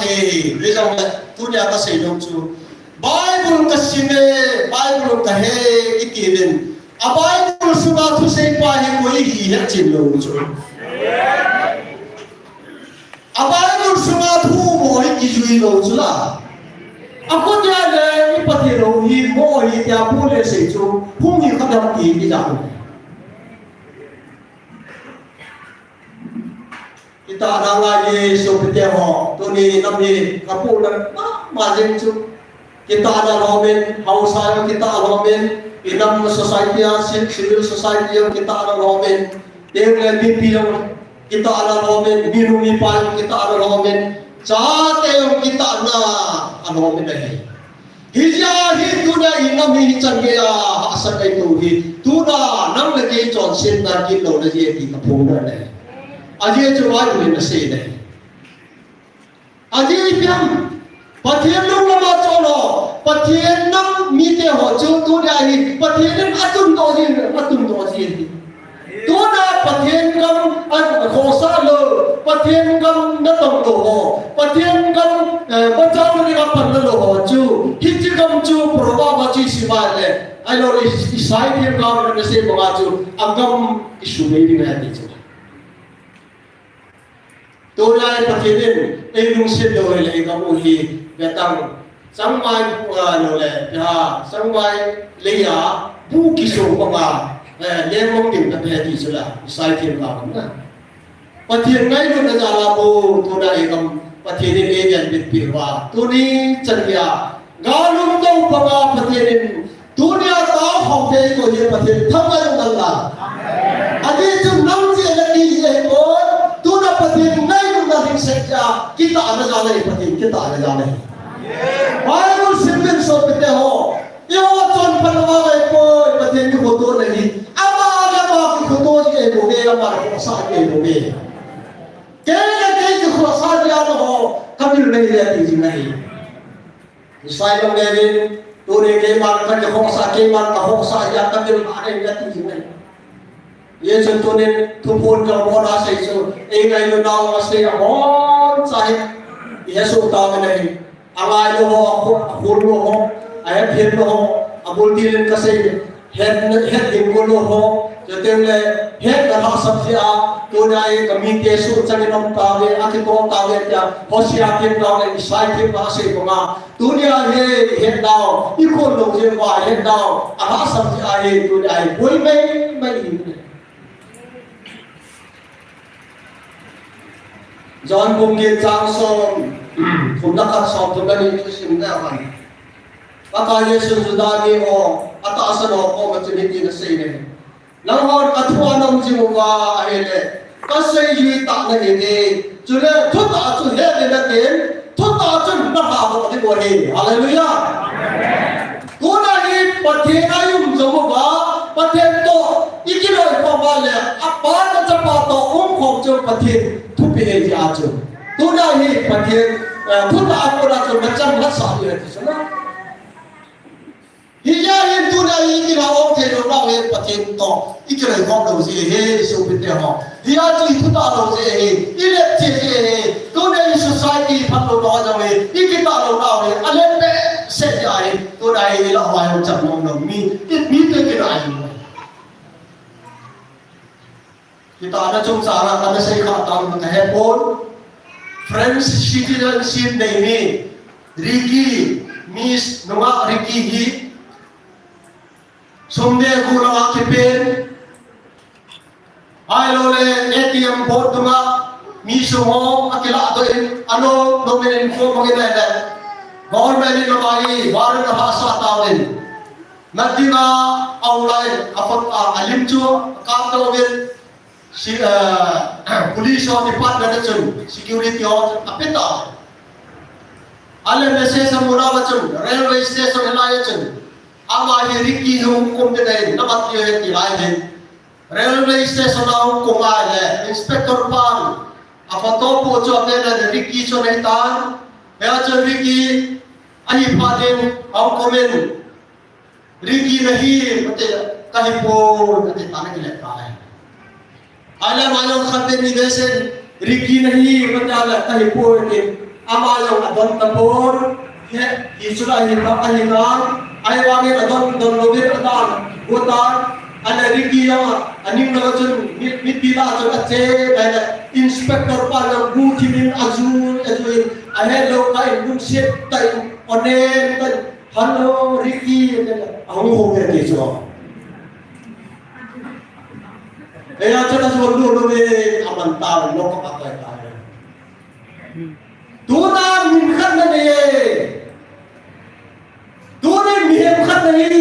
ke le jong tu nya ka sei dong chu Bible ka sine Bible ka he ikilin a Bible suba thu sei pa he koi hi he chin lo chu a Bible suba thu mo hi ki jui lo chu la a ko ja le ni pati lo hi mo hi ya pu le sei chu phung hi ka dam ki ki ja kita nanga ye so pete ho to ni nam ni kapu na ma jeng chu kita ada romen hausa kita romen inam society civil society kita ada romen dengan mimpi kita ada romen minumi pan kita ada romen jate kita na romen nahi hija hi tuna inam hi changya asa kai tu hi tuna nam le ke chon sin na ki lo na ye ki kapu na nahi aje chawai ni na se nahi aje pyam Pathian nung lama cholo, pathian nung mite ho chu tu dia hi, pathian nung atun to ji. Tu na pathian gam an khosa lo, pathian gam na tong lo ho, pathian gam bachao ni gam pan lo ho chu, hiji gam chu proba ba chi siwa le. Ai lo isai dia gam na se ba chu, agam isu me di na ti chu. Tu na pathian ei nung se lo le gam hi datang sampai lo le ya sampai leya bu kiso panga le mong dim ta he ti sula sai thiên ka na pathian ngai lu na jala bo to na ekam pathian ni yan bit pirwa tu ni chania galum to panga pathian dunia ta hong te ko ye pathian thamai dal la adi chu nam je la ki ye ko tu na pathian ngai lu na ring se ja kita ana jala pathian kita ana jala Bible simple so pete ho yo chon panwa ai ko pathian ki photo nahi ama la ma ki photo je bo ge ama ko sa ke bo ge ke ki ko sa dia no ho kamil nahi le ti ji nahi sai lo ne bin to ne ke man ka ko sa ke man ka ho sa ya kamil ma ne le ti ji nahi ye chon to ne thu phon ka mo na sai so e ngai lo na ma se ho sai ye so ta me nahi Alai lo ho, akul lo ho, ayat hian lo ho, abul dilin kasih head dimko lo ho, jadi le head dah sabsia, tu nai kami kesu cakap nom tawe, akhir tu tawe dia, hosi akhir tawe, isai akhir bahasa bunga, dunia head dao, ikut lo je wah head dao, ah sabsia he tu nai, boleh mai. John Bungit Johnson Kung nakasok to ganin ito sindahan. Baka Yesu Judani o ataasan o matuliti na sa inyo. Nangor katuan ng jimuwa ahile. Kasi yita na hindi. Jule tuta at suheli natin. Tuta at nakakot at ibuhin. Hallelujah! Kunahin pati na yung jimuwa. Pati ito. Ikiloy pamali. Apan at sapato umkong jo pati tupihin di ajo. Tunahi pati tuta ako na ito macam nasa iyo ito sana. Hiyahin tunahi ikinawang telo na ulit pati ito. Ikinay kong daw siya he supite mo. Hiyahin tuta daw siya he. Ilet siya he. Tunahi society patlo na daw he. Ikitalo na ulit. Alepe siya he. Tunahi ilaway ang chamong na mi. Mito kinahin mo. Kita ada chung sana kami sa ikatang magkahepon. Friends citizenship na ini. Ricky, Miss, nunga Ricky hi. Sumde kurang akipin. Ay lole ATM board nunga. Miso mo akila atoin. Ano nominin ko magilala. Government ni nabali. Waran na hasa tawin. Nagdina awlay. Apot alimcho. Katawin. Si police on department chun security on apita ale message mura chun railway station helaya chun ama hi Ricky hukum de dai nabat ye ti lai de railway station na hukum ale inspector pan afato po cho ne na Ricky cho ne tan ya cho Ricky ai padin au komen Ricky nahi mate kahi po mate tan ke le ka Alam ayong khatir ni desen Ricky nahi matala tahi po ke ama yang adon tapor isura hingang ay wangin adon lobir adan butan ana riki yang aning nagajun mitila jun ace ada inspektor panang butimin azul hello kai bungsit tai onen tai hello riki ang hobe keso Kaya cina suruh dulu amantar lo kapakai kaya. Tuna minkat nani, tuna minkat nani,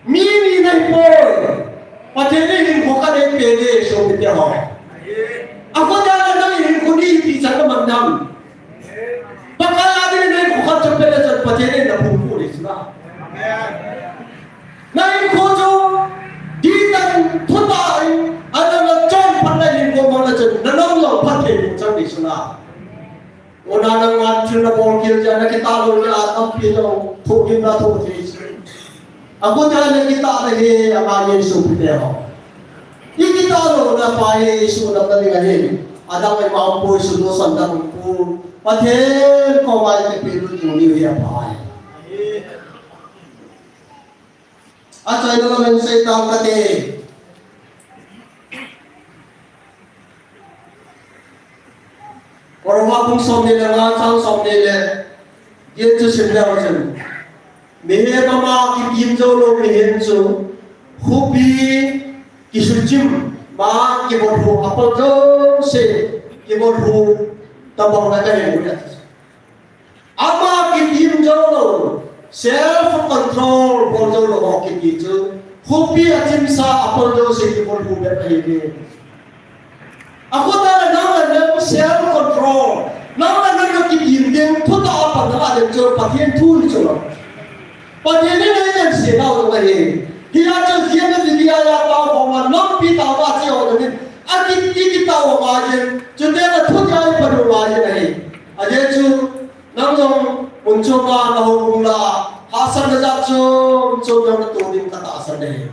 mini nani pun, patene ini bukan yang pede sobatnya ho. Aku jangan nani ini kuni di sana mandam. Pakai ada ini bukan cepet aja patene nak pukul islah. Nai kojo di dan tutai ada macam pandai ini kau mana jen, nanam lo patene macam di sana. Orang yang macam nak bongkir jangan kita lalu atap kita tukin dah tukin. Aku jangan kita lagi apa Yesus berdoa. Ini kita lalu nak pakai Yesus nak teringat ada yang mampu sudah sandang mampu. Padahal kau macam itu juli dia pakai. Asal itu kalau saya tahu kata. Orang mapung somni le ngasang somni le, ye tu sebelah macam. Mehe mama kim jolo mehe tu, hubi kisujim, ma kiborhu apal jom se kiborhu tabang naga yang muda. Ama kim jolo self control borjolo hoki gitu, hubi acim sa apal jom se kiborhu berkahini. Aku tak nama self control. Nama nak kita yang pun tak apa nak ada jual pasien tu jual. Pasien ini yang sedang orang ini. Dia jual dia dia ya tahu orang nampi tahu apa jual ni. Adik ini tahu apa. Jadi ada tu dia perlu apa ni. Aja tu nampak mencoba lahu mula hasan saja tu yang tu dia kata hasan ni.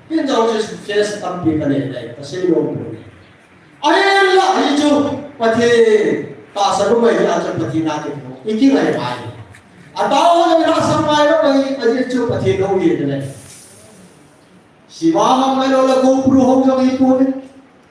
Ini jauh tu face tampil kan ni. Pasien orang. Ayah itu pati kasar rumah ini aja pati nak itu, ini nggak ada. Atau orang rasa malu lagi aja itu pati kau ini deh. Siapa malu lagu peruhong yang itu ni,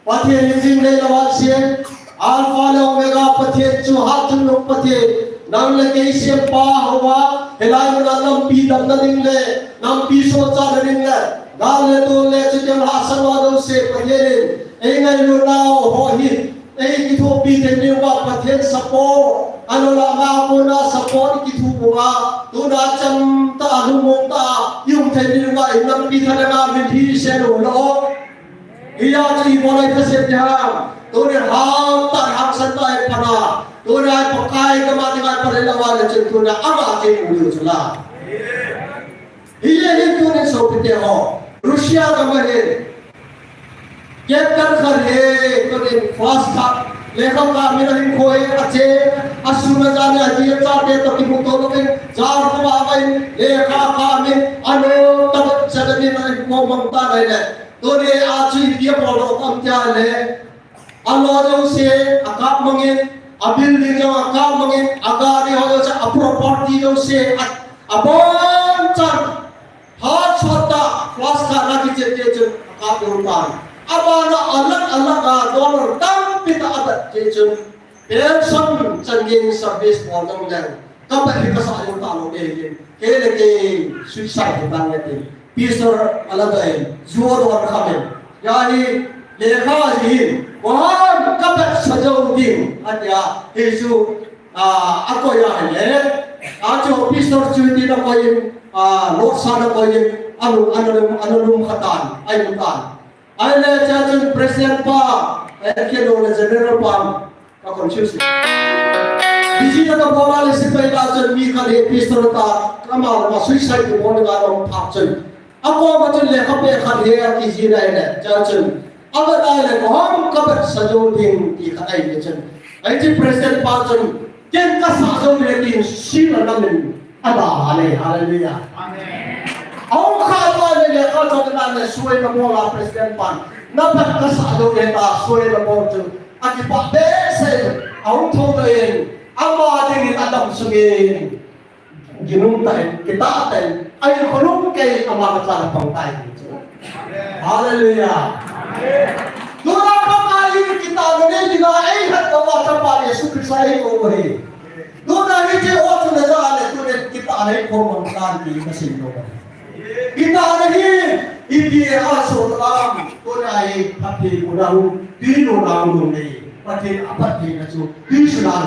pati ini ni lawat siang, alfa omega pati itu hati nuk pati, nang lagi siapa hawa, helai menanam pidam nading le, nampi soca nading le, gale tu le cedel hasan wadu se pati ni. Ingat lunau hohi, kita bikin juga patien support, anu lama puna support kita buka, tu macam tak anu muka, yung tadi juga inam kita dengan bidhi seluloh, ia jadi mulai kesedang, tu ni hal tak hak santai pada, tu ni pakai kematian pada lawan centuna, apa yang boleh celah. Ia itu ni seperti ho, Rusia kemarin. Kita kerja kerja fast cut, lekang kami lagi koi aje, asumna jane aje carte tapi butuh lagi, jar tu apa ini, lekang kami anu tabat sedemi lagi ngomong tak ada, tu ni aje dia perlu kamtia le, Allah jauh se akak mungkin, abil ni jauh akak mungkin, agar dia jauh se property jauh se, abang car, hot shota, fast cut lagi je akak berupan. Abana alat dollar tapi tak ada cecun. Person canggih service modal yang kapan kita sahut tahu begini. Kele suicide banget ini. Pisor alat lain, jual orang kami. Jadi lekha sih. Wah kapan sejauh ini ada isu aku yang ini. Ajo pisor cuci nak koin, loksan nak koin, anu khatan, ayu khatan. Ada jatuh presiden pak, kira orang general pak, kau confuse. Di sini ada bola lesipay jatuh mikal episode ta, kamar masuk suicide tu boleh kalau pakcun. Aku macam lekap ekar dia kisi lain jatuh. Agar lain kau kabar sejauh ding di kai jatuh. Aje presiden pak jatuh, jengka sejauh lekin sila namin. Haleluya. Aku kalau ni lekar jatuh nanti suai namola presiden pan. Nampak kesalahan kita suai namola tu. Akibat besar, aku tahu yang Ama din Adam sungin ginuntahin kita atin ay kulong kay ama katlarapang tayo. Hallelujah. Dura pa kayo kita ngayon di ba ay hatawa sa Panginoon Yesu Kristo ay uwi. Dura hindi oto na daan ito kita ay kumangkan di kasino. Kita ngayon hindi aso lang tunay pati kurang dino lang nung pati apat din na so di sila